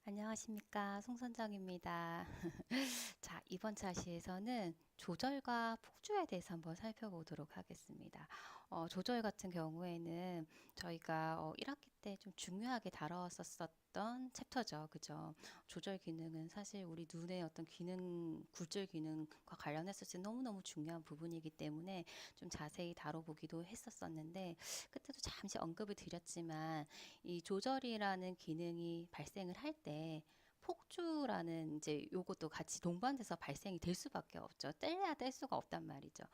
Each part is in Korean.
안녕하십니까. 송선정입니다. 자, 이번 차시에서는 조절과 폭주에 대해서 한번 살펴보도록 하겠습니다. 조절 같은 경우에는 저희가 1학기 때 좀 중요하게 다뤘었던 챕터죠. 그죠? 조절 기능은 사실 우리 눈의 어떤 기능, 굴절 기능과 관련했을 때 너무너무 중요한 부분이기 때문에 좀 자세히 다뤄보기도 했었었는데, 그때도 잠시 언급을 드렸지만, 이 조절이라는 기능이 발생을 할 때 폭주라는 이제 요것도 같이 동반돼서 발생이 될 수밖에 없죠. 뗄래야 뗄 수가 없단 말이죠.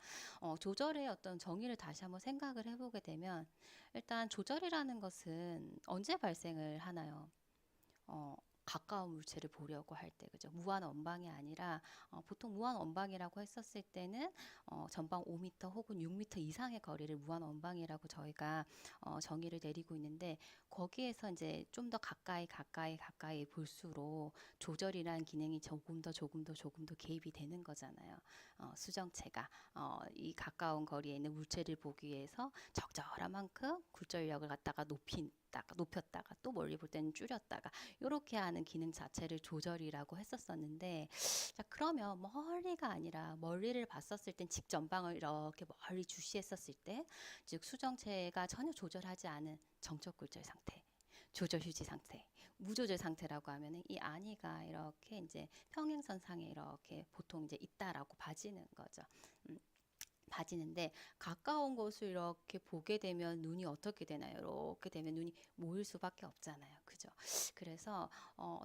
조절의 어떤 정의를 다시 한번 생각을 해보게 되면 일단 조절이라는 것은 언제 발생을 하나요? 어, 가까운 물체를 보려고 할 때, 그죠? 무한 원방이 아니라, 보통 무한 원방이라고 했었을 때는, 전방 5m 혹은 6m 이상의 거리를 무한 원방이라고 저희가, 정의를 내리고 있는데, 거기에서 이제 좀 더 가까이 볼수록 조절이라는 기능이 조금 더 개입이 되는 거잖아요. 수정체가, 이 가까운 거리에 있는 물체를 보기 위해서 적절한 만큼 굴절력을 갖다가 높였다가 또 멀리 볼 때는 줄였다가 이렇게 하는 기능 자체를 조절이라고 했었었는데, 자, 그러면 멀리가 아니라 멀리를 봤었을 땐 직전방을 이렇게 멀리 주시했었을 때, 즉 수정체가 전혀 조절하지 않은 정적 굴절 상태, 조절 휴지 상태, 무조절 상태라고 하면은 이 안이가 이렇게 이제 평행선상에 이렇게 보통 이제 있다라고 봐지는 거죠. 음, 봐지는데 가까운 곳을 이렇게 보게 되면 눈이 어떻게 되나요? 이렇게 되면 눈이 모일 수밖에 없잖아요. 그죠? 그래서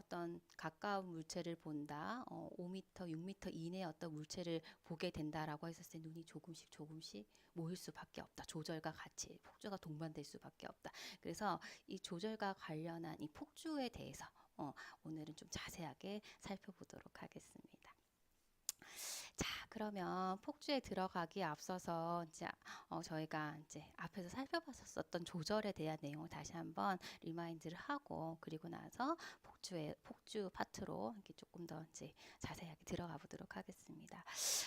떤 가까운 물체를 본다. 5m, 6m 이내의 어떤 물체를 보게 된다라고 했을 때 눈이 조금씩 모일 수밖에 없다. 조절과 같이 폭주가 동반될 수밖에 없다. 그래서 이 조절과 관련한 이 폭주에 대해서 오늘은 좀 자세하게 살펴보도록 하겠습니다. 자, 그러면 폭주에 들어가기 앞서서 이제 저희가 이제 앞에서 살펴봤었던 조절에 대한 내용을 다시 한번 리마인드를 하고 그리고 나서 폭주 파트로 이렇게 조금 더 이제 자세하게 들어가 보도록 하겠습니다.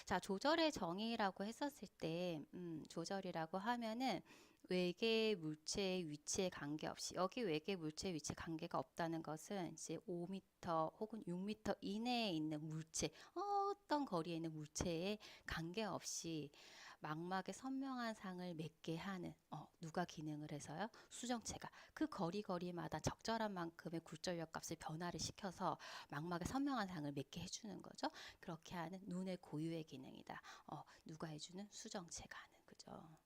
자, 조절의 정의라고 했었을 때, 조절이라고 하면은 외계 물체의 위치에 관계없이 여기 외계 물체의 위치에 관계가 없다는 것은 이제 5m 혹은 6m 이내에 있는 물체 어떤 거리에 있는 물체에 관계없이 망막의 선명한 상을 맺게 하는 누가 기능을 해서요? 수정체가 그 거리마다 적절한 만큼의 굴절력 값을 변화를 시켜서 망막의 선명한 상을 맺게 해주는 거죠. 그렇게 하는 눈의 고유의 기능이다. 누가 해주는 수정체가 하는 그죠.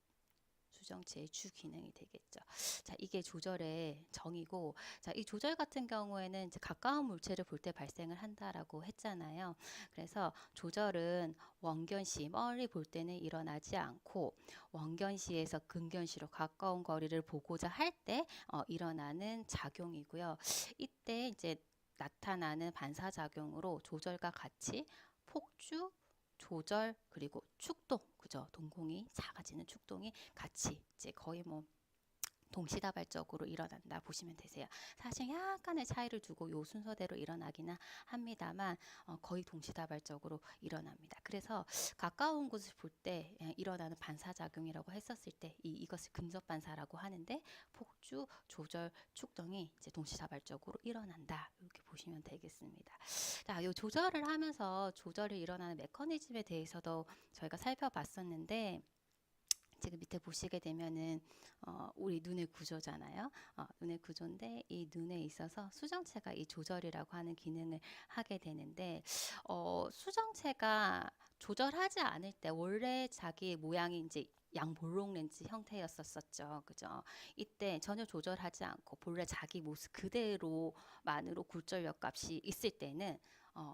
수정체의 주 기능이 되겠죠. 자, 이게 조절의 정의고, 자, 이 조절 같은 경우에는 이제 가까운 물체를 볼 때 발생을 한다라고 했잖아요. 그래서 조절은 원견시, 멀리 볼 때는 일어나지 않고, 원견시에서 근견시로 가까운 거리를 보고자 할 때 일어나는 작용이고요. 이때 이제 나타나는 반사작용으로 조절과 같이 폭주, 조절 그리고 축동 그죠 동공이 작아지는 축동이 같이 이제 거의 뭐 동시다발적으로 일어난다 보시면 되세요. 사실 약간의 차이를 두고 요 순서대로 일어나기는 합니다만 거의 동시다발적으로 일어납니다. 그래서 가까운 곳을 볼 때 일어나는 반사작용이라고 했었을 때 이것을 근접반사라고 하는데 폭주, 조절, 축동이 이제 동시다발적으로 일어난다. 이렇게 보시면 되겠습니다. 자, 요 조절을 하면서 조절이 일어나는 메커니즘에 대해서도 저희가 살펴봤었는데 지금 밑에 보시게 되면은 우리 눈의 구조잖아요. 눈의 구조인데 이 눈에 있어서 수정체가 이 조절이라고 하는 기능을 하게 되는데 수정체가 조절하지 않을 때 원래 자기 모양이 이제 양볼록 렌즈 형태였었죠. 그죠? 이때 전혀 조절하지 않고 본래 자기 모습 그대로만으로 굴절력 값이 있을 때는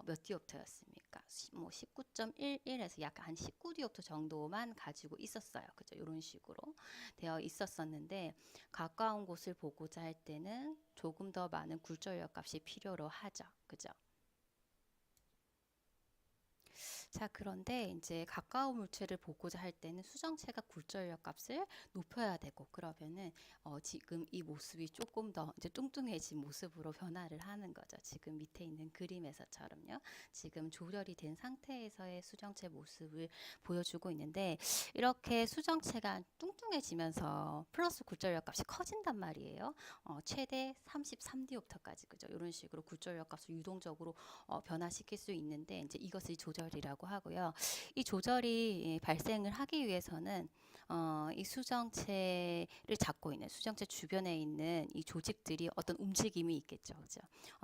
몇 디옵터였습니까? 뭐 19.11에서 약 한 19디옵터 정도만 가지고 있었어요. 그죠? 이런 식으로 되어 있었었는데 가까운 곳을 보고자 할 때는 조금 더 많은 굴절력 값이 필요로 하죠. 그죠? 자, 그런데 이제 가까운 물체를 보고자 할 때는 수정체가 굴절력 값을 높여야 되고, 그러면은 지금 이 모습이 조금 더 이제 뚱뚱해진 모습으로 변화를 하는 거죠. 지금 밑에 있는 그림에서처럼요. 지금 조절이 된 상태에서의 수정체 모습을 보여주고 있는데, 이렇게 수정체가 뚱뚱해지면서 플러스 굴절력 값이 커진단 말이에요. 최대 33디옵터까지, 그죠? 이런 식으로 굴절력 값을 유동적으로 변화시킬 수 있는데, 이제 이것을 조절이라고 하고요. 이 조절이 발생을 하기 위해서는 이 수정체를 잡고 있는 수정체 주변에 있는 이 조직들이 어떤 움직임이 있겠죠, 그죠?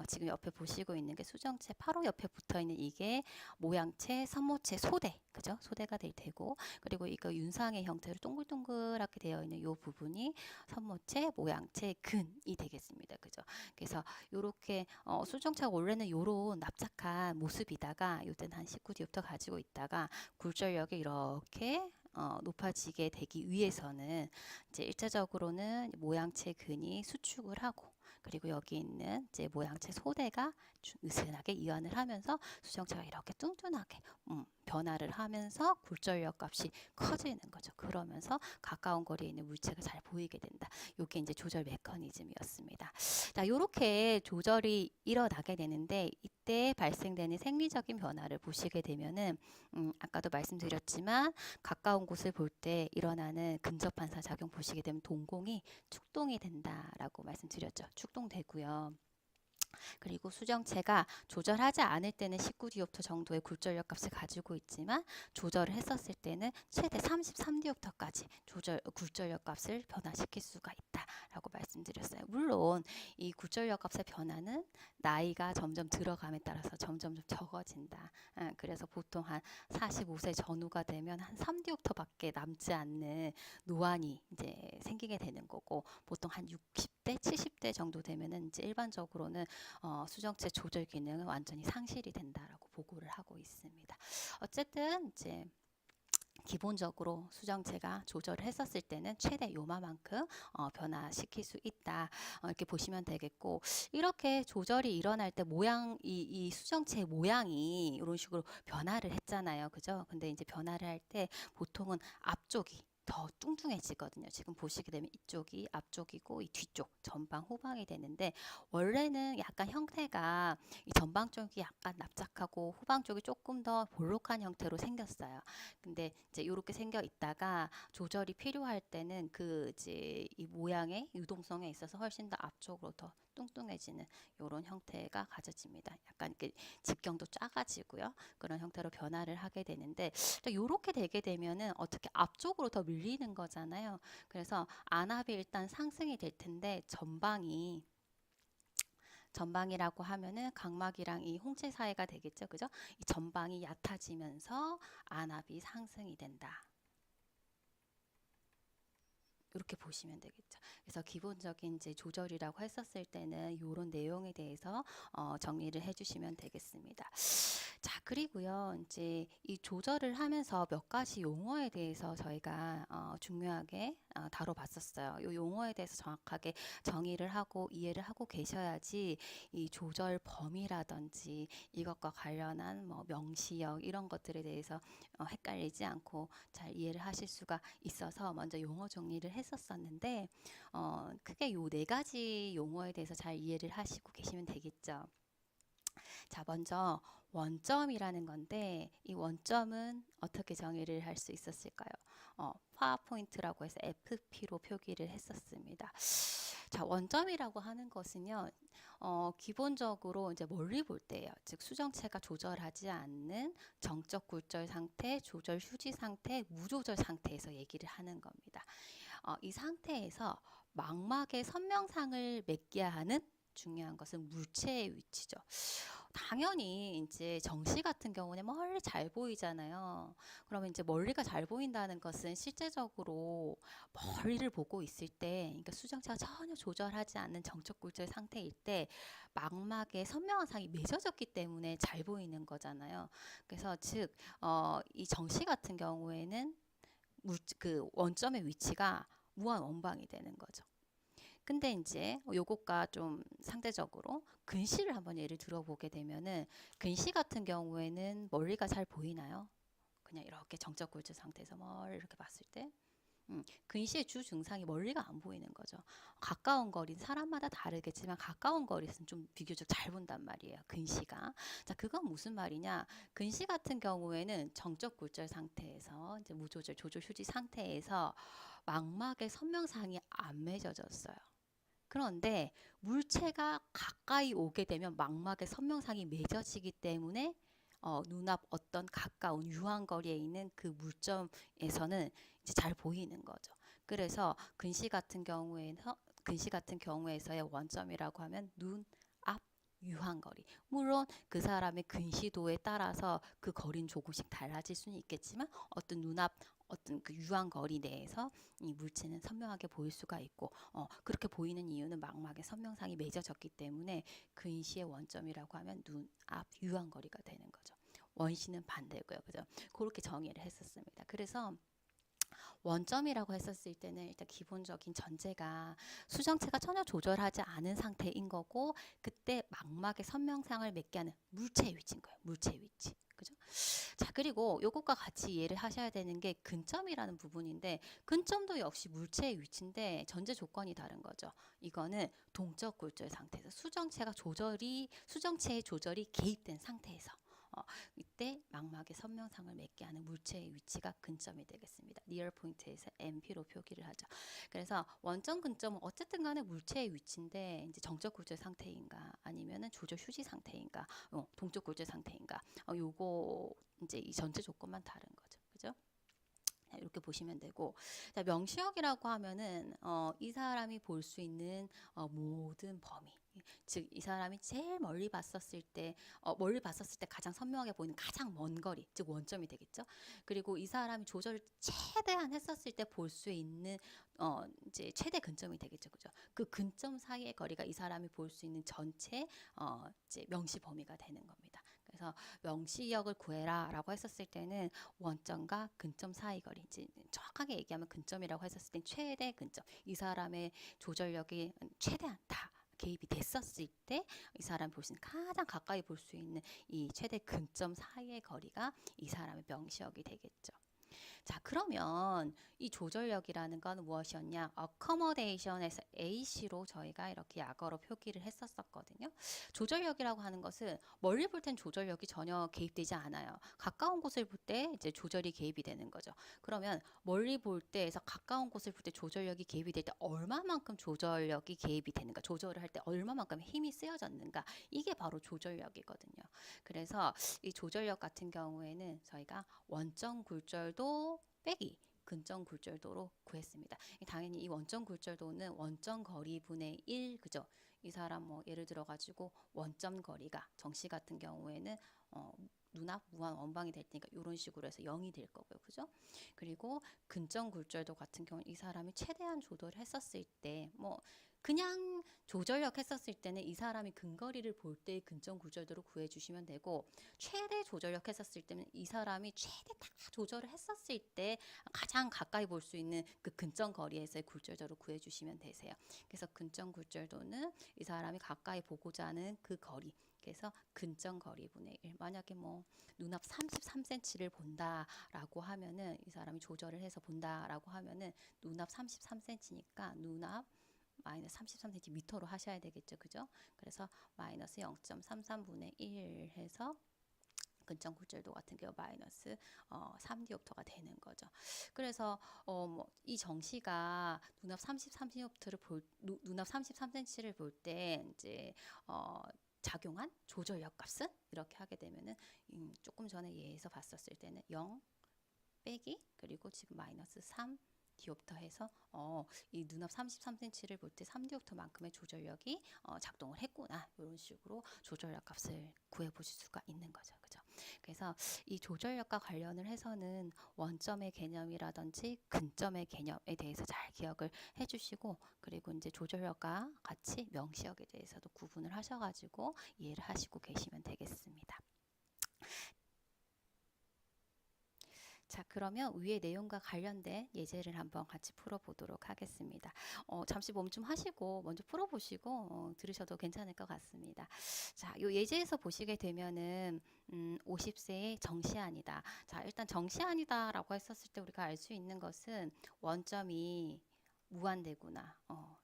지금 옆에 보시고 있는 게 수정체 바로 옆에 붙어 있는 이게 모양체, 선모체, 소대, 그죠? 소대가 될 테고, 그리고 이거 윤상의 형태로 동글동글하게 되어 있는 이 부분이 선모체, 모양체, 근이 되겠습니다, 그죠? 그래서 요렇게 수정체가 원래는 요런 납작한 모습이다가 요때는 한 19디옵터 가지고 있다가 굴절력이 이렇게 높아지게 되기 위해서는 이제 일차적으로는 모양체 근이 수축을 하고, 그리고 여기 있는 이제 모양체 소대가 느슨하게 이완을 하면서 수정체가 이렇게 뚱뚱하게 변화를 하면서 굴절력 값이 커지는 거죠. 그러면서 가까운 거리에 있는 물체가 잘 보이게 된다. 이게 이제 조절 메커니즘이었습니다. 자, 요렇게 조절이 일어나게 되는데, 이때 발생되는 생리적인 변화를 보시게 되면은 아까도 말씀드렸지만 가까운 곳을 볼 때 일어나는 근접 반사 작용 보시게 되면 동공이 축동이 된다라고 말씀드렸죠. 축동되고요. 그리고 수정체가 조절하지 않을 때는 19디옵터 정도의 굴절력 값을 가지고 있지만, 조절을 했었을 때는 최대 33디옵터까지 굴절력 값을 변화시킬 수가 있다라고 말씀드렸어요. 물론 이 굴절력 값의 변화는 나이가 점점 들어감에 따라서 점점 적어진다. 그래서 보통 한 45세 전후가 되면 한 3디옵터밖에 남지 않는 노안이 이제 생기게 되는 거고, 보통 한 60대, 70대 정도 되면은 이제 일반적으로는 수정체 조절 기능은 완전히 상실이 된다라고 보고를 하고 있습니다. 어쨌든 이제 기본적으로 수정체가 조절을 했었을 때는 최대 요마만큼 변화시킬 수 있다. 이렇게 보시면 되겠고, 이렇게 조절이 일어날 때 이 수정체의 모양이 이런 식으로 변화를 했잖아요. 그죠? 근데 이제 변화를 할 때 보통은 앞쪽이 더 뚱뚱해지거든요. 지금 보시게 되면 이쪽이 앞쪽이고 이 뒤쪽 전방 후방이 되는데, 원래는 약간 형태가 이 전방 쪽이 약간 납작하고 후방 쪽이 조금 더 볼록한 형태로 생겼어요. 근데 이제 이렇게 생겨 있다가 조절이 필요할 때는 그 이제 이 모양의 유동성에 있어서 훨씬 더 앞쪽으로 더 뚱뚱해지는 이런 형태가 가져집니다. 약간 이렇게 직경도 작아지고요. 그런 형태로 변화를 하게 되는데, 이렇게 되게 되면은 어떻게 앞쪽으로 더 밀리는 거잖아요. 그래서 안압이 일단 상승이 될 텐데, 전방이라고 하면은 각막이랑 이 홍채 사이가 되겠죠, 그죠? 이 전방이 얕아지면서 안압이 상승이 된다. 이렇게 보시면 되겠죠. 그래서 기본적인 이제 조절이라고 했었을 때는 이런 내용에 대해서 정리를 해주시면 되겠습니다. 자, 그리고요, 이제 이 조절을 하면서 몇 가지 용어에 대해서 저희가 중요하게 다뤄봤었어요. 이 용어에 대해서 정확하게 정의를 하고 이해를 하고 계셔야지 이 조절 범위라든지 이것과 관련한 뭐 명시역 이런 것들에 대해서 헷갈리지 않고 잘 이해를 하실 수가 있어서 먼저 용어 정리를 했었었는데, 크게 요 네 가지 용어에 대해서 잘 이해를 하시고 계시면 되겠죠. 자, 먼저 원점이라는 건데, 이 원점은 어떻게 정의를 할 수 있었을까요? 파워포인트라고 해서 FP로 표기를 했었습니다. 자, 원점이라고 하는 것은요, 기본적으로 이제 멀리 볼 때예요. 즉 수정체가 조절하지 않는 정적 굴절 상태, 조절 휴지 상태, 무조절 상태에서 얘기를 하는 겁니다. 이 상태에서 망막의 선명상을 맺게 하는 중요한 것은 물체의 위치죠. 당연히 이제 정시 같은 경우는 멀리 잘 보이잖아요. 그러면 이제 멀리가 잘 보인다는 것은 실제적으로 멀리를 보고 있을 때, 그러니까 수정체가 전혀 조절하지 않는 정적 굴절 상태일 때 망막에 선명한 상이 맺어졌기 때문에 잘 보이는 거잖아요. 그래서 즉, 이 정시 같은 경우에는 그 원점의 위치가 무한 원방이 되는 거죠. 근데 이제 요것과 좀 상대적으로 근시를 한번 예를 들어보게 되면은 근시 같은 경우에는 멀리가 잘 보이나요? 그냥 이렇게 정적 굴절 상태에서 멀리 이렇게 봤을 때 근시의 주 증상이 멀리가 안 보이는 거죠. 가까운 거리 사람마다 다르겠지만 가까운 거리에서는 좀 비교적 잘 본단 말이에요. 근시가. 자, 그건 무슨 말이냐? 근시 같은 경우에는 정적 굴절 상태에서 이제 무조절, 조절 휴지 상태에서 망막의 선명상이 안 맺어졌어요. 그런데 물체가 가까이 오게 되면 망막의 선명상이 맺어지기 때문에 눈앞 어떤 가까운 유한거리에 있는 그 물점에서는 이제 잘 보이는 거죠. 그래서 근시 같은 경우에서의 원점이라고 하면 눈 앞 유한거리. 물론 그 사람의 근시도에 따라서 그 거리는 조금씩 달라질 수는 있겠지만 어떤 눈앞 어떤 그 유한거리 내에서 이 물체는 선명하게 보일 수가 있고 그렇게 보이는 이유는 망막의 선명상이 맺어졌기 때문에 근시의 원점이라고 하면 눈 앞 유한거리가 되는 거죠. 원시는 반대고요. 그죠? 그렇게 정의를 했었습니다. 그래서 원점이라고 했었을 때는 일단 기본적인 전제가 수정체가 전혀 조절하지 않은 상태인 거고 그때 망막의 선명상을 맺게 하는 물체의 위치인 거예요. 물체의 위치. 그죠? 자, 그리고 요것과 같이 이해를 하셔야 되는 게 근점이라는 부분인데 근점도 역시 물체의 위치인데 전제 조건이 다른 거죠. 이거는 동적 굴절 상태에서 수정체의 조절이 개입된 상태에서 이때 망막의 선명상을 맺게 하는 물체의 위치가 근점이 되겠습니다. 니얼 포인트에서 MP로 표기를 하죠. 그래서 원점 근점은 어쨌든 간에 물체의 위치인데 이제 정적 굴절 상태인가 아니면은 조절 휴지 상태인가 동적 굴절 상태인가 요거 이제 이 전제 조건만 다른 거죠. 그죠? 이렇게 보시면 되고 자, 명시역이라고 하면은 이 사람이 볼 수 있는 모든 범위 즉 이 사람이 제일 멀리 봤었을 때 가장 선명하게 보이는 가장 먼 거리 즉 원점이 되겠죠. 그리고 이 사람이 조절을 최대한 했었을 때 볼 수 있는 이제 최대 근점이 되겠죠. 그죠? 그 근점 사이의 거리가 이 사람이 볼 수 있는 전체 이제 명시 범위가 되는 겁니다. 그래서 명시역을 구해라라고 했었을 때는 원점과 근점 사이 거리, 이제 정확하게 얘기하면 근점이라고 했었을 땐 최대 근점, 이 사람의 조절력이 최대한 다 개입이 됐었을 때 이 사람이 볼 수 있는 가장 가까이 볼 수 있는 이 최대 근점 사이의 거리가 이 사람의 명시역이 되겠죠. 자, 그러면 이 조절력이라는 건 무엇이었냐? accommodation에서 AC로 저희가 이렇게 약어로 표기를 했었거든요. 조절력이라고 하는 것은 멀리 볼 땐 조절력이 전혀 개입되지 않아요. 가까운 곳을 볼 때 이제 조절이 개입이 되는 거죠. 그러면 멀리 볼 때에서 가까운 곳을 볼 때 조절력이 개입이 될 때 얼마만큼 조절력이 개입이 되는가? 조절을 할 때 얼마만큼 힘이 쓰여졌는가? 이게 바로 조절력이거든요. 그래서 이 조절력 같은 경우에는 저희가 원점 굴절도 빼기 근점 굴절도로 구했습니다. 당연히 이 원점 굴절도는 원점 거리분의 1 그죠? 이 사람 뭐 예를 들어 가지고 원점 거리가 정시 같은 경우에는 눈앞 무한 원방이 될 테니까 이런 식으로 해서 0이 될 거고요. 그죠? 그리고 근점 굴절도 같은 경우는 이 사람이 최대한 조절을 했었을 때 뭐 그냥 조절력 했었을 때는 이 사람이 근거리를 볼 때의 근점 굴절도로 구해주시면 되고 최대 조절력 했었을 때는 이 사람이 최대 다 조절을 했었을 때 가장 가까이 볼 수 있는 그 근점 거리에서의 굴절도로 구해주시면 되세요. 그래서 근점 굴절도는 이 사람이 가까이 보고자 하는 그 거리 그래서 근점 거리분의 1 만약에 뭐 눈앞 33cm를 본다라고 하면은 이 사람이 조절을 해서 본다라고 하면은 눈앞 33cm니까 눈앞 마이너스 33cm로 하셔야 되겠죠. 그죠? 그래서 마이너스 0.33분의 1 해서 근점 굴절도 같은 경우 마이너스 3디옵터가 되는 거죠. 그래서 이 정시가 눈앞 33cm를 볼 때 이제 작용한 조절력 값은 이렇게 하게 되면은 조금 전에 예에서 봤었을 때는 0 빼기 그리고 지금 마이너스 3 디옵터 해서 이 눈앞 33cm를 볼 때 3디옵터만큼의 조절력이 작동을 했구나 이런 식으로 조절력 값을 구해보실 수가 있는 거죠. 그죠? 그래서 이 조절력과 관련을 해서는 원점의 개념이라든지 근점의 개념에 대해서 잘 기억을 해주시고 그리고 이제 조절력과 같이 명시역에 대해서도 구분을 하셔가지고 이해를 하시고 계시면 되겠습니다. 자, 그러면 위의 내용과 관련된 예제를 한번 같이 풀어보도록 하겠습니다. 잠시 멈춤 하시고 먼저 풀어보시고 들으셔도 괜찮을 것 같습니다. 자, 이 예제에서 보시게 되면은 50세의 정시안이다. 자, 일단 정시안이다라고 했었을 때 우리가 알 수 있는 것은 원점이 무한대구나.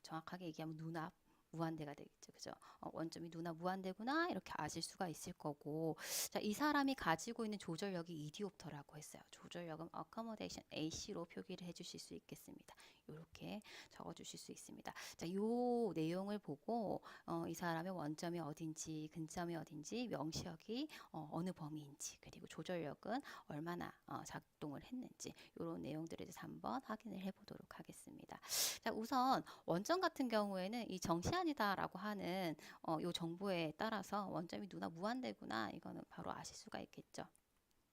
정확하게 얘기하면 눈앞. 무한대가 되겠죠. 그죠? 원점이 눈앞 무한대구나. 이렇게 아실 수가 있을 거고. 자, 이 사람이 가지고 있는 조절력이 이디옵터라고 했어요. 조절력은 accommodation AC로 표기를 해주실 수 있겠습니다. 이렇게 적어주실 수 있습니다. 자, 요 내용을 보고 이 사람의 원점이 어딘지, 근점이 어딘지, 명시역이 어느 범위인지, 그리고 조절력은 얼마나 작동을 했는지 이런 내용들에 대해서 한번 확인을 해보도록 하겠습니다. 자, 우선 원점 같은 경우에는 이 정시안이다라고 하는 요 정보에 따라서 원점이 눈앞 무한대구나 이거는 바로 아실 수가 있겠죠.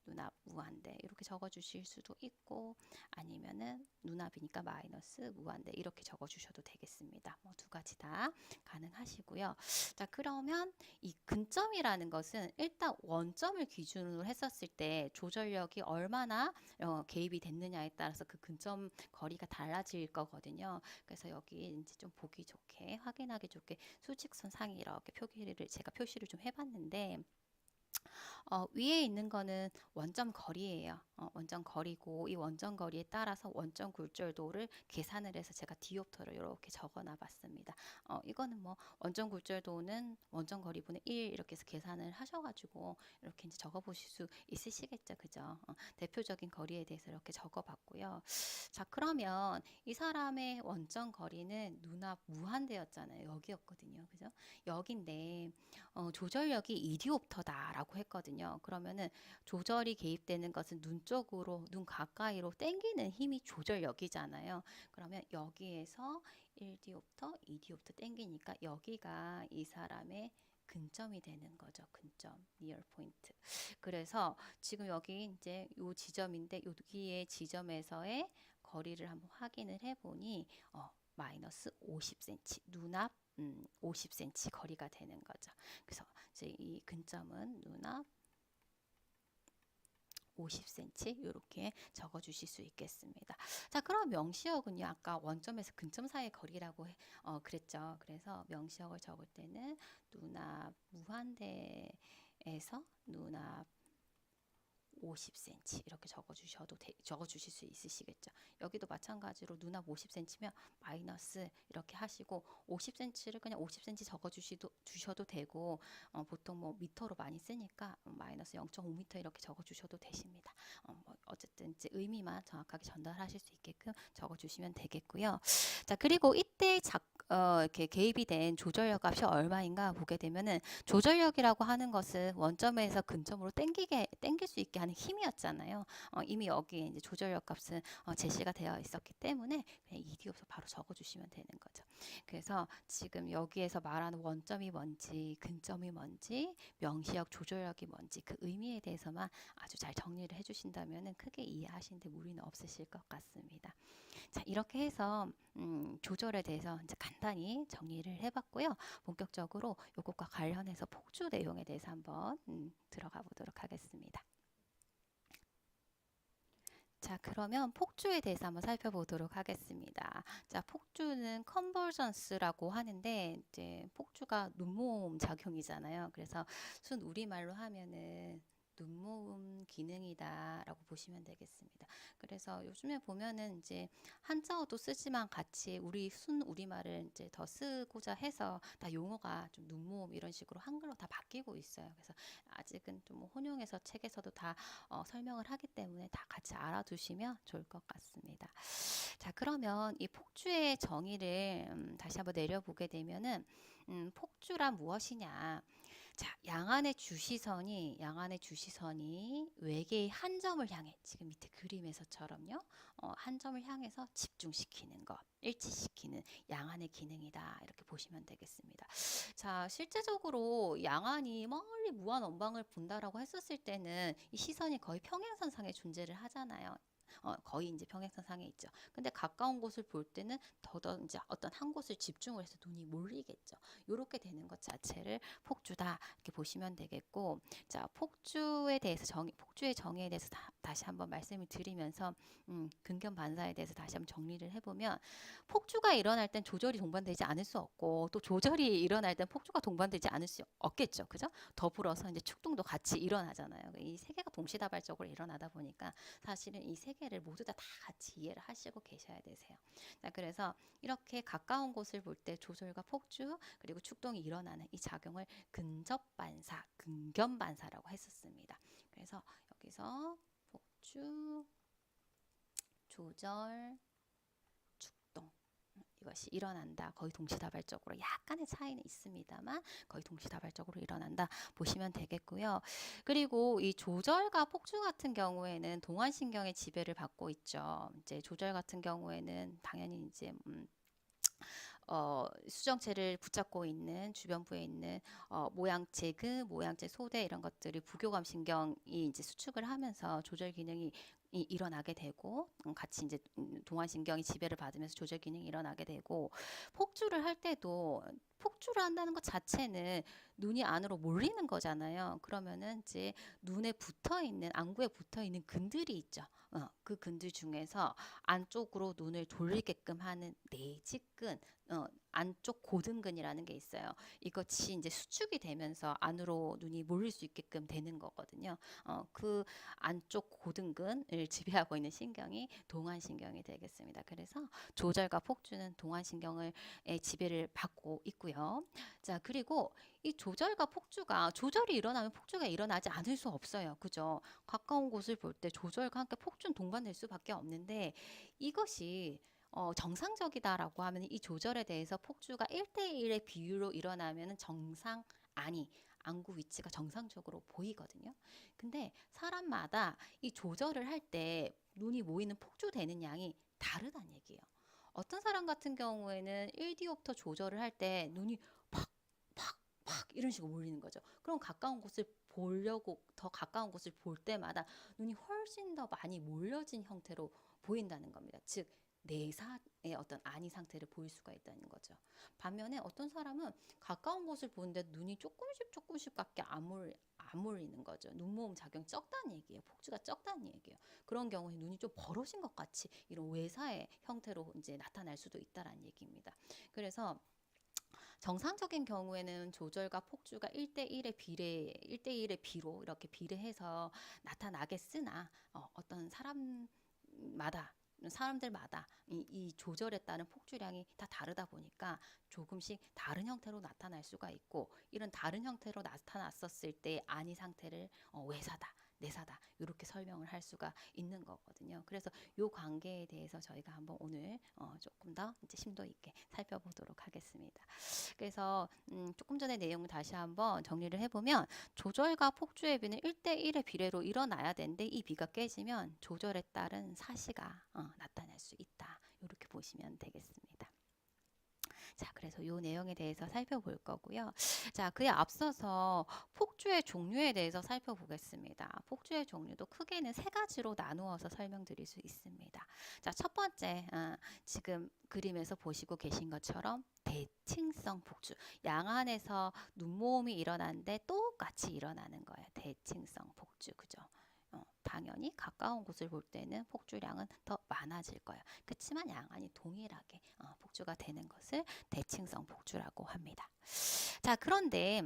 눈앞 무한대 이렇게 적어 주실 수도 있고 아니면은 눈앞이니까 마이너스 무한대 이렇게 적어 주셔도 되겠습니다. 뭐 두 가지 다 가능하시고요. 자, 그러면 이 근점이라는 것은 일단 원점을 기준으로 했었을 때 조절력이 얼마나 개입이 됐느냐에 따라서 그 근점 거리가 달라질 거거든요. 그래서 여기 이제 좀 보기 좋게 확인하기 좋게 수직선 상에 이렇게 제가 표시를 좀 해봤는데 위에 있는 거는 원점 거리예요. 원점 거리고 이 원점 거리에 따라서 원점 굴절도를 계산을 해서 제가 디옵터를 이렇게 적어놔 봤습니다. 이거는 뭐 원점 굴절도는 원점 거리분의 1 이렇게 해서 계산을 하셔가지고 이렇게 이제 적어보실 수 있으시겠죠. 그죠? 대표적인 거리에 대해서 이렇게 적어봤고요. 자, 그러면 이 사람의 원점 거리는 눈앞 무한대였잖아요. 여기였거든요. 그죠? 여긴데 조절력이 이디옵터다라고 했거든요. 그러면은 조절이 개입되는 것은 눈 쪽으로, 눈 가까이로 당기는 힘이 조절력이잖아요. 그러면 여기에서 1디옵터, 2디옵터 당기니까 여기가 이 사람의 근점이 되는 거죠. 근점, 니얼 포인트. 그래서 지금 여기 이제 요 지점인데 여기의 지점에서의 거리를 한번 확인을 해보니 마이너스 50cm 눈앞 50cm 거리가 되는 거죠. 그래서 이제 이 근점은 눈앞 50cm 이렇게 적어 주실 수 있겠습니다. 자, 그럼 명시역은요. 아까 원점에서 근점 사이의 거리라고 그랬죠. 그래서 명시역을 적을 때는 눈앞 무한대에서 눈앞 50cm 이렇게 적어 주실 수 있으시겠죠. 여기도 마찬가지로 눈앞 50cm면 마이너스 이렇게 하시고 50cm를 그냥 50cm 주셔도 되고 보통 뭐 미터로 많이 쓰니까 마이너스 0.5m 이렇게 적어 주셔도 되십니다. 뭐 어쨌든 이제 의미만 정확하게 전달하실 수 있게끔 적어 주시면 되겠고요. 자, 그리고 이때 이렇게 개입이 된 조절력 값이 얼마인가 보게 되면은 조절력이라고 하는 것은 원점에서 근점으로 당길 수 있게 하는 힘이었잖아요. 이미 여기에 이제 조절력 값은 제시가 되어 있었기 때문에 그냥 이디옵서 바로 적어주시면 되는 거죠. 그래서 지금 여기에서 말하는 원점이 뭔지, 근점이 뭔지, 명시력, 조절력이 뭔지 그 의미에 대해서만 아주 잘 정리를 해주신다면 크게 이해하시는데 무리는 없으실 것 같습니다. 자, 이렇게 해서 조절에 대해서 이제 간단히 정리를 해봤고요. 본격적으로 이것과 관련해서 폭주 내용에 대해서 한번 들어가 보도록 하겠습니다. 자, 그러면 폭주에 대해서 한번 살펴보도록 하겠습니다. 자, 폭주는 컨버전스라고 하는데 이제 폭주가 눈모음 작용이잖아요. 그래서 순 우리말로 하면은 눈모음 기능이다라고 보시면 되겠습니다. 그래서 요즘에 보면은 이제 한자어도 쓰지만 같이 우리 순 우리말을 이제 더 쓰고자 해서 다 용어가 좀 눈모음 이런 식으로 한글로 다 바뀌고 있어요. 그래서 아직은 좀 혼용해서 책에서도 다 설명을 하기 때문에 다 같이 알아두시면 좋을 것 같습니다. 자, 그러면 이 폭주의 정의를 다시 한번 내려보게 되면은 폭주란 무엇이냐? 자, 양안의 주시선이 외계의 한 점을 향해 지금 밑에 그림에서처럼요. 한 점을 향해서 집중시키는 것, 일치시키는 양안의 기능이다. 이렇게 보시면 되겠습니다. 자, 실제적으로 양안이 멀리 무한 원방을 본다라고 했었을 때는 이 시선이 거의 평행선상에 존재를 하잖아요. 거의 이제 평행선 상에 있죠. 근데 가까운 곳을 볼 때는 더더 이제 어떤 한 곳을 집중을 해서 눈이 몰리겠죠. 요렇게 되는 것 자체를 폭주다 이렇게 보시면 되겠고, 자, 폭주의 정의에 대해서 다시 한번 말씀을 드리면서 근견 반사에 대해서 다시 한번 정리를 해보면, 폭주가 일어날 땐 조절이 동반되지 않을 수 없고, 또 조절이 일어날 땐 폭주가 동반되지 않을 수 없겠죠. 그죠? 더불어서 이제 축동도 같이 일어나잖아요. 이 세 개가 동시다발적으로 일어나다 보니까 사실은 이 세 개를 모두 다 같이 이해를 하시고 계셔야 되세요. 자, 그래서 이렇게 가까운 곳을 볼 때 조절과 폭주 그리고 축동이 일어나는 이 작용을 근접 반사, 근견 반사라고 했었습니다. 그래서 여기서 폭주, 조절, 축동 이것이 일어난다. 거의 동시다발적으로 약간의 차이는 있습니다만 거의 동시다발적으로 일어난다 보시면 되겠고요. 그리고 이 조절과 폭주 같은 경우에는 동안신경의 지배를 받고 있죠. 이제 조절 같은 경우에는 당연히 이제 수정체를 붙잡고 있는 주변부에 있는 모양체, 모양체 소대 이런 것들이 부교감 신경이 이제 수축을 하면서 조절 기능이 일어나게 되고, 같이 이제 동안신경이 지배를 받으면서 조절 기능이 일어나게 되고, 폭주를 할 때도 폭주를 한다는 것 자체는 눈이 안으로 몰리는 거잖아요. 그러면은 이제 눈에 붙어 있는, 안구에 붙어 있는 근들이 있죠. 그 근들 중에서 안쪽으로 눈을 돌리게끔 하는 내직근, 안쪽 고등근이라는 게 있어요. 이것이 이제 수축이 되면서 안으로 눈이 몰릴 수 있게끔 되는 거거든요. 그 안쪽 고등근을 지배하고 있는 신경이 동안신경이 되겠습니다. 그래서 조절과 폭주는 동안신경을 지배를 받고 있고요. 자, 그리고 이 조절과 폭주가, 조절이 일어나면 폭주가 일어나지 않을 수 없어요. 그죠? 가까운 곳을 볼 때 조절과 함께 폭주는 동반될 수밖에 없는데, 이것이 정상적이다라고 하면 이 조절에 대해서 폭주가 1대1의 비율로 일어나면 정상 아니, 안구 위치가 정상적으로 보이거든요. 근데 사람마다 이 조절을 할 때 눈이 모이는 폭주되는 양이 다르다는 얘기예요. 어떤 사람 같은 경우에는 1디옵터 조절을 할 때 눈이 팍, 팍, 팍 이런 식으로 몰리는 거죠. 그럼 가까운 곳을 보려고 더 가까운 곳을 볼 때마다 눈이 훨씬 더 많이 몰려진 형태로 보인다는 겁니다. 즉, 내사의 어떤 안이 상태를 보일 수가 있다는 거죠. 반면에 어떤 사람은 가까운 곳을 보는데 눈이 조금씩밖에 안 몰리는 거죠. 눈모음 작용이 적다는 얘기예요. 폭주가 적다는 얘기예요. 그런 경우에 눈이 좀 벌어진 것 같이 이런 외사의 형태로 이제 나타날 수도 있다라는 얘기입니다. 그래서 정상적인 경우에는 조절과 폭주가 1대1의 비로 이렇게 비례해서 나타나겠으나, 어떤 사람들마다 이 조절에 따른 폭주량이 다 다르다 보니까 조금씩 다른 형태로 나타날 수가 있고, 이런 다른 형태로 나타났었을 때 안이 상태를 외사다, 내사다 이렇게 설명을 할 수가 있는 거거든요. 그래서 이 관계에 대해서 저희가 한번 오늘 조금 더 이제 심도 있게 살펴보도록 하겠습니다. 그래서 조금 전에 내용을 다시 한번 정리를 해보면, 조절과 폭주의 비는 1대1의 비례로 일어나야 되는데 이 비가 깨지면 조절에 따른 사시가 나타날 수 있다. 이렇게 보시면 되겠습니다. 자, 그래서 이 내용에 대해서 살펴볼 거고요. 자, 그에 앞서서 폭주의 종류에 대해서 살펴보겠습니다. 폭주의 종류도 크게는 세 가지로 나누어서 설명드릴 수 있습니다. 자, 첫 번째, 지금 그림에서 보시고 계신 것처럼 대칭성 폭주. 양안에서 눈모음이 일어나는데 똑같이 일어나는 거예요. 대칭성 폭주. 그죠? 당연히 가까운 곳을 볼 때는 폭주량은 더 많아질 거예요. 그렇지만 양안이 동일하게 폭주가 되는 것을 대칭성 폭주라고 합니다. 자, 그런데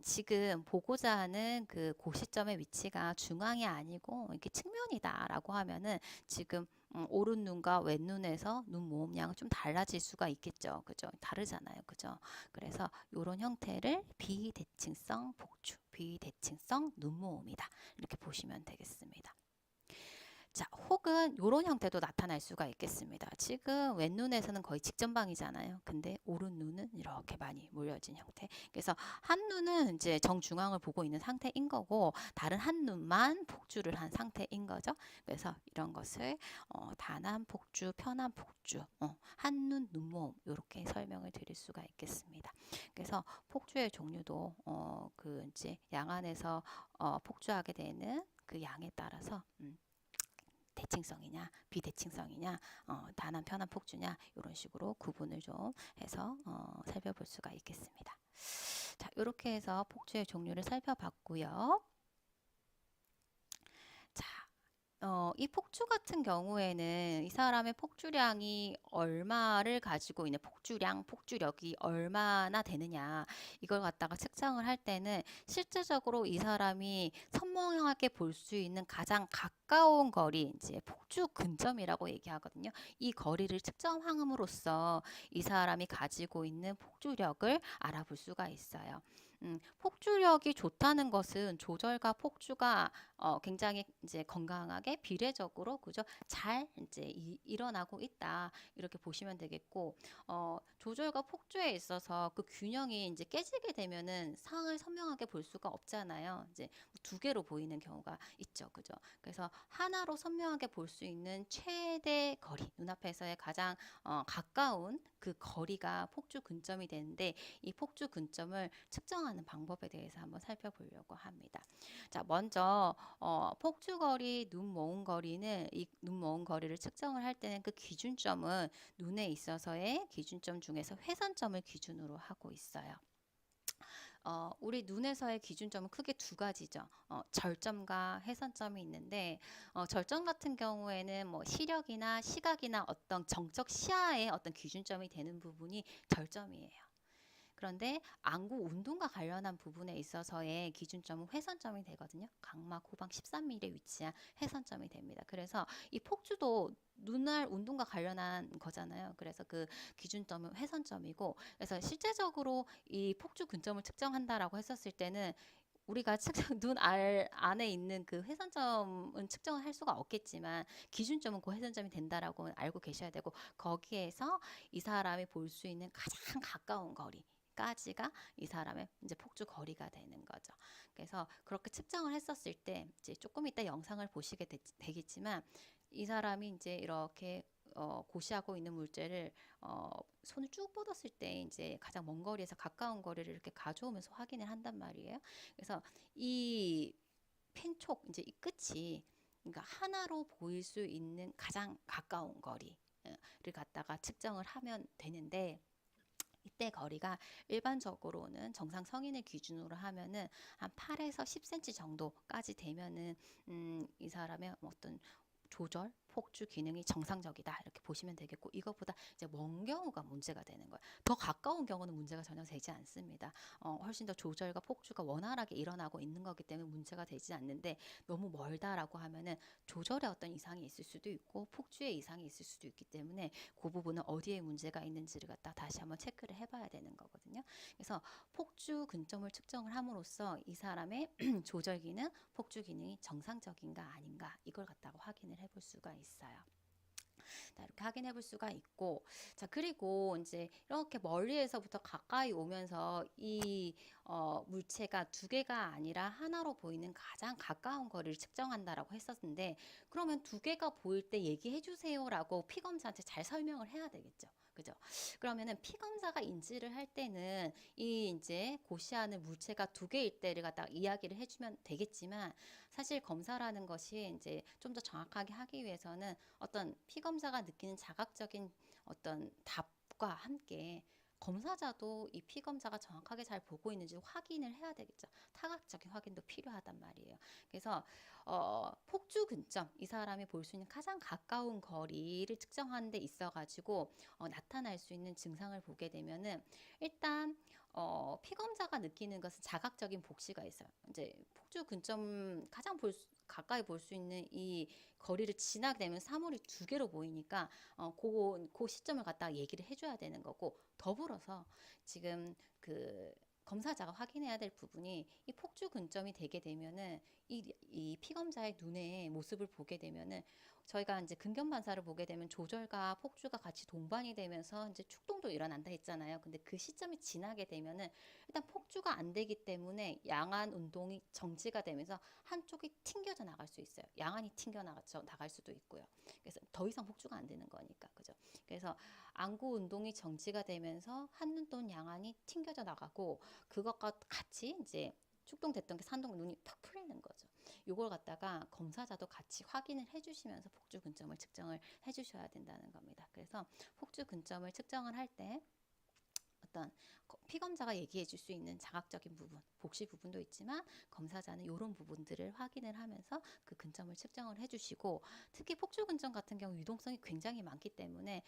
지금 보고자 하는 그 고시점의 위치가 중앙이 아니고 이렇게 측면이다라고 하면은 지금 오른 눈과 왼 눈에서 눈 모음량은 좀 달라질 수가 있겠죠. 그죠? 다르잖아요. 그죠? 그래서 이런 형태를 비대칭성 폭주, 비대칭성 눈모음이다. 이렇게 보시면 되겠습니다. 자, 혹은 이런 형태도 나타날 수가 있겠습니다. 지금 왼눈에서는 거의 직전방이잖아요. 근데 오른눈은 이렇게 많이 몰려진 형태. 그래서 한 눈은 이제 정중앙을 보고 있는 상태인 거고, 다른 한 눈만 폭주를 한 상태인 거죠. 그래서 이런 것을 단한 폭주, 편한 폭주, 한눈 눈모음 이렇게 설명을 드릴 수가 있겠습니다. 그래서 폭주의 종류도 그 이제 양안에서 폭주하게 되는 그 양에 따라서 대칭성이냐 비대칭성이냐 단한 편한 폭주냐 이런 식으로 구분을 좀 해서 살펴볼 수가 있겠습니다. 자, 이렇게 해서 폭주의 종류를 살펴봤고요. 자, 이 폭주 같은 경우에는 이 사람의 폭주량이 얼마를 가지고 있는 폭주량, 폭주력이 얼마나 되느냐 이걸 갖다가 측정을 할 때는 실제적으로 이 사람이 선명하게 볼 수 있는 가장 가까운 거리, 이제 폭주 근점이라고 얘기하거든요. 이 거리를 측정함으로써 이 사람이 가지고 있는 폭주력을 알아볼 수가 있어요. 폭주력이 좋다는 것은 조절과 폭주가 굉장히 이제 건강하게 비례적으로 그죠? 잘 이제 일어나고 있다. 이렇게 보시면 되겠고, 조절과 폭주에 있어서 그 균형이 이제 깨지게 되면은 상을 선명하게 볼 수가 없잖아요. 이제 두 개로 보이는 경우가 있죠. 그죠? 그래서 하나로 선명하게 볼 수 있는 최대 거리, 눈앞에서의 가장 가까운 그 거리가 폭주 근점이 되는데 이 폭주 근점을 측정하는 방법에 대해서 한번 살펴보려고 합니다. 자, 먼저 폭주거리, 눈 모은 거리는 이 눈 모은 거리를 측정을 할 때는 그 기준점은 눈에 있어서의 기준점 중에서 회선점을 기준으로 하고 있어요. 우리 눈에서의 기준점은 크게 두 가지죠. 절점과 회선점이 있는데 절점 같은 경우에는 뭐 시력이나 시각이나 어떤 정적 시야의 어떤 기준점이 되는 부분이 절점이에요. 그런데 안구 운동과 관련한 부분에 있어서의 기준점은 회선점이 되거든요. 각막 후방 13mm에 위치한 회선점이 됩니다. 그래서 이 폭주도 눈알 운동과 관련한 거잖아요. 그래서 그 기준점은 회선점이고, 그래서 실제적으로 이 폭주 근점을 측정한다라고 했었을 때는 우리가 측정 눈 안에 있는 그 회선점은 측정을 할 수가 없겠지만 기준점은 그 회선점이 된다라고 알고 계셔야 되고, 거기에서 이 사람이 볼 수 있는 가장 가까운 거리 까지가 이 사람의 이제 폭주 거리가 되는 거죠. 그래서 그렇게 측정을 했었을 때 이제 조금 이따 영상을 보시게 되겠지만 이 사람이 이제 이렇게 고시하고 있는 물체를 손을 쭉 뻗었을 때 이제 가장 먼 거리에서 가까운 거리를 이렇게 가져오면서 확인을 한단 말이에요. 그래서 이 펜촉 이제 이 끝이 그러니까 하나로 보일 수 있는 가장 가까운 거리를 갖다가 측정을 하면 되는데, 이때 거리가 일반적으로는 정상 성인을 기준으로 하면은 한 8에서 10cm 정도까지 되면은 이 사람의 어떤 조절, 폭주 기능이 정상적이다 이렇게 보시면 되겠고, 이것보다 이제 먼 경우가 문제가 되는 거예요. 더 가까운 경우는 문제가 전혀 되지 않습니다. 훨씬 더 조절과 폭주가 원활하게 일어나고 있는 거기 때문에 문제가 되지 않는데, 너무 멀다라고 하면은 조절에 어떤 이상이 있을 수도 있고 폭주에 이상이 있을 수도 있기 때문에 그 부분은 어디에 문제가 있는지를 갖다 다시 한번 체크를 해봐야 되는 거거든요. 그래서 폭주 근점을 측정을 함으로써 이 사람의 조절 기능, 폭주 기능이 정상적인가 아닌가 이걸 갖다가 확인을 해볼 수가 있어요. 자, 이렇게 확인해 볼 수가 있고, 자, 그리고 이제 이렇게 멀리에서부터 가까이 오면서 이 물체가 두 개가 아니라 하나로 보이는 가장 가까운 거리를 측정한다라고 했었는데, 그러면 두 개가 보일 때 얘기해 주세요라고 피검사한테 잘 설명을 해야 되겠죠. 그죠? 그러면은 피검사가 인지를 할 때는 이 이제 고시하는 물체가 두 개일 때를 갖다가 이야기를 해주면 되겠지만, 사실 검사라는 것이 이제 좀 더 정확하게 하기 위해서는 어떤 피검사가 느끼는 자각적인 어떤 답과 함께 검사자도 이 피검사가 정확하게 잘 보고 있는지 확인을 해야 되겠죠. 타각적인 확인도 필요하단 말이에요. 그래서 폭주 근점, 이 사람이 볼 수 있는 가장 가까운 거리를 측정하는 데 있어가지고 나타날 수 있는 증상을 보게 되면은 일단 피검사가 느끼는 것은 자각적인 복시가 있어요. 이제 폭주 근점 가장 가까이 볼 수 있는 이 거리를 지나게 되면 사물이 두 개로 보이니까 그 시점을 갖다가 얘기를 해줘야 되는 거고, 더불어서 지금 그 검사자가 확인해야 될 부분이 이 폭주 근점이 되게 되면은 이 피검자의 눈의 모습을 보게 되면은 저희가 이제 근경 반사를 보게 되면 조절과 폭주가 같이 동반이 되면서 이제 축동도 일어난다 했잖아요. 근데 그 시점이 지나게 되면은 일단 폭주가 안 되기 때문에 양안 운동이 정지가 되면서 한쪽이 튕겨져 나갈 수 있어요. 양안이 나갈 수도 있고요. 그래서 더 이상 폭주가 안 되는 거니까, 그죠? 그래서 안구 운동이 정지가 되면서 한눈 또는 양안이 튕겨져 나가고, 그것과 같이 이제 축동됐던 게 산동 눈이 탁 풀리는 거죠. 요걸 갖다가 검사자도 같이 확인을 해주시면서 폭주 근점을 측정을 해주셔야 된다는 겁니다. 그래서 폭주 근점을 측정을 할 때 어떤 피검사가 얘기해 줄 수 있는 자각적인 부분, 복시 부분도 있지만 검사자는 이런 부분들을 확인을 하면서 그 근점을 측정을 해주시고, 특히 폭주 근점 같은 경우 유동성이 굉장히 많기 때문에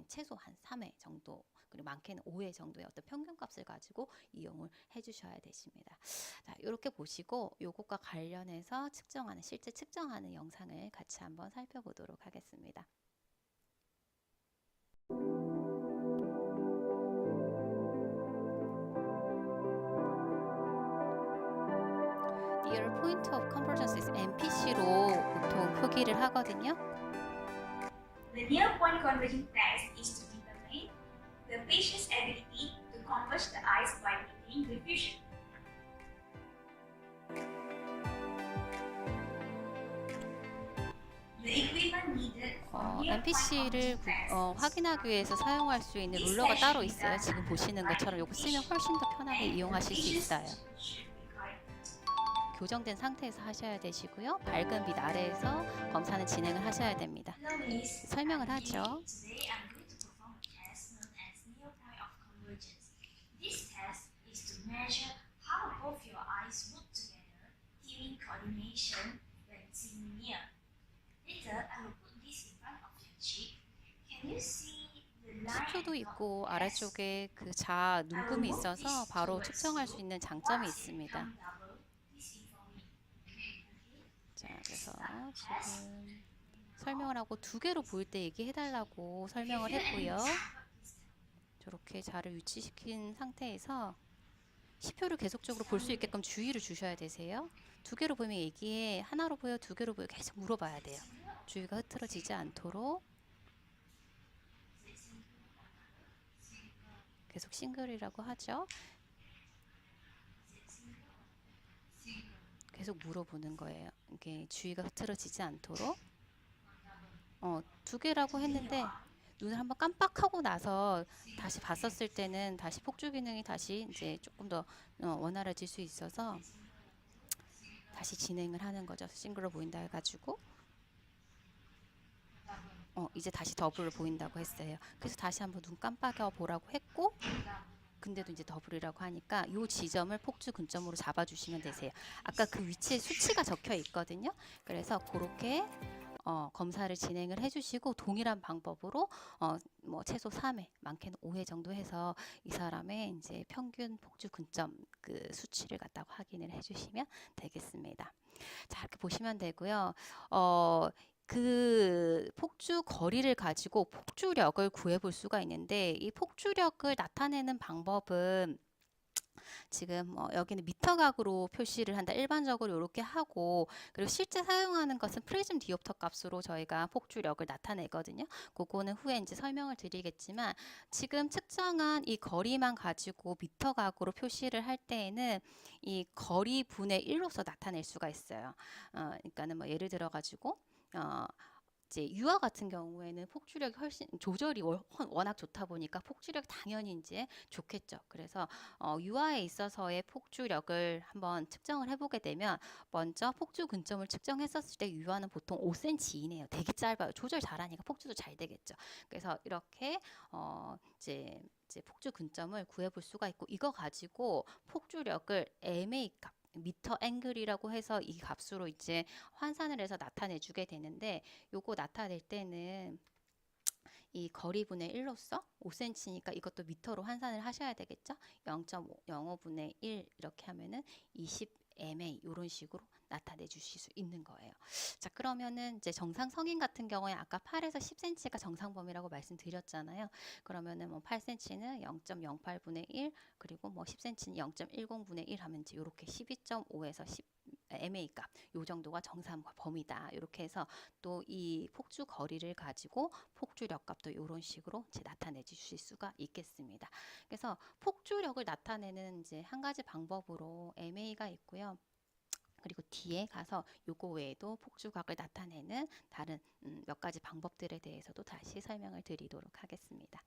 최소 한 3회 정도, 그리고 많게는 5회 정도의 어떤 평균값을 가지고 이용을 해주셔야 되십니다. 자, 이렇게 보시고 요것과 관련해서 측정하는, 실제 측정하는 영상을 같이 한번 살펴보도록 하겠습니다. Your point of convergence is MPC로 보통 표기를 하거든요. The near point converging test is to determine the patient's ability to converge the eyes by maintaining diffusion. The equipment needed for near point MPC를 converging test 확인하기 위해서 사용할 수 있는 룰러가 따로 있어요. 지금 보시는 것처럼 요거 쓰면 훨씬 더 편하게 이용하실 수 있어요. 교정된 상태에서 하셔야 되시고요. 밝은 빛 아래에서 검사는 진행을 하셔야 됩니다. 설명을 하죠. Today I'm going to perform a test known as near-point of convergence. This test is to measure how both your eyes work together during coordination when seen near. Later, I will put this in front of your cheek. Can you see the line? 수표도 있고 아래쪽에 그 자 눈금이 있어서 바로 측정할 수 있는 장점이 있습니다. 자, 그래서 지금 설명을 하고 두 개로 보일 때 얘기해달라고 설명을 했고요. 저렇게 자를 위치시킨 상태에서 시표를 계속적으로 볼 수 있게끔 주의를 주셔야 되세요. 두 개로 보이면 얘기해, 하나로 보여, 두 개로 보여, 계속 물어봐야 돼요. 주의가 흐트러지지 않도록 계속 싱글이라고 하죠. 계속 물어보는 거예요. 이게 주의가 흐트러지지 않도록. 두 개라고 했는데 눈을 한번 깜빡하고 나서 다시 봤었을 때는 다시 폭주 기능이 다시 이제 조금 더 원활해질 수 있어서 다시 진행을 하는 거죠. 싱글로 보인다 해가지고 이제 다시 더블로 보인다고 했어요. 그래서 다시 한번 눈 깜빡여 보라고 했고, 근데도 이제 더블이라고 하니까 이 지점을 폭주 근점으로 잡아주시면 되세요. 아까 그 위치에 수치가 적혀 있거든요. 그래서 그렇게 검사를 진행을 해주시고, 동일한 방법으로 뭐 최소 3회, 많게는 5회 정도 해서 이 사람의 이제 평균 폭주 근점 그 수치를 갖다가 확인을 해주시면 되겠습니다. 자, 이렇게 보시면 되고요. 그 폭주 거리를 가지고 폭주력을 구해볼 수가 있는데, 이 폭주력을 나타내는 방법은 지금 여기는 미터각으로 표시를 한다. 일반적으로 이렇게 하고, 그리고 실제 사용하는 것은 프리즘 디옵터 값으로 저희가 폭주력을 나타내거든요. 그거는 후에 이제 설명을 드리겠지만, 지금 측정한 이 거리만 가지고 미터각으로 표시를 할 때에는 이 거리 분의 1로서 나타낼 수가 있어요. 그러니까는 뭐 예를 들어 가지고 이제 유아 같은 경우에는 폭주력이 훨씬 조절이 워낙 좋다 보니까 폭주력 당연히 이제 좋겠죠. 그래서 유아에 있어서의 폭주력을 한번 측정을 해보게 되면, 먼저 폭주 근점을 측정했었을 때 유아는 보통 5cm 이내예요. 되게 짧아요. 조절 잘하니까 폭주도 잘 되겠죠. 그래서 이렇게 이제 폭주 근점을 구해볼 수가 있고, 이거 가지고 폭주력을 MA 값, 미터 앵글이라고 해서 이 값으로 이제 환산을 해서 나타내 주게 되는데, 요거 나타낼 때는 이 거리분의 1로서 5cm니까 이것도 미터로 환산을 하셔야 되겠죠. 0.05분의 1 이렇게 하면은 20 MA 이런 식으로 나타내 주실 수 있는 거예요. 자, 그러면은 이제 정상 성인 같은 경우에 아까 8에서 10cm가 정상 범위라고 말씀드렸잖아요. 그러면은 뭐 8cm는 0.08분의 1, 그리고 뭐 10cm는 0.10분의 1 하면 이제 요렇게 12.5에서 10 MA 값, 요 정도가 정상 범위다. 이렇게 해서 또 이 폭주 거리를 가지고 폭주력 값도 이런 식으로 이제 나타내 주실 수가 있겠습니다. 그래서 폭주력을 나타내는 이제 한 가지 방법으로 MA가 있고요. 그리고 뒤에 가서 요거 외에도 폭주각을 나타내는 다른 몇 가지 방법들에 대해서도 다시 설명을 드리도록 하겠습니다.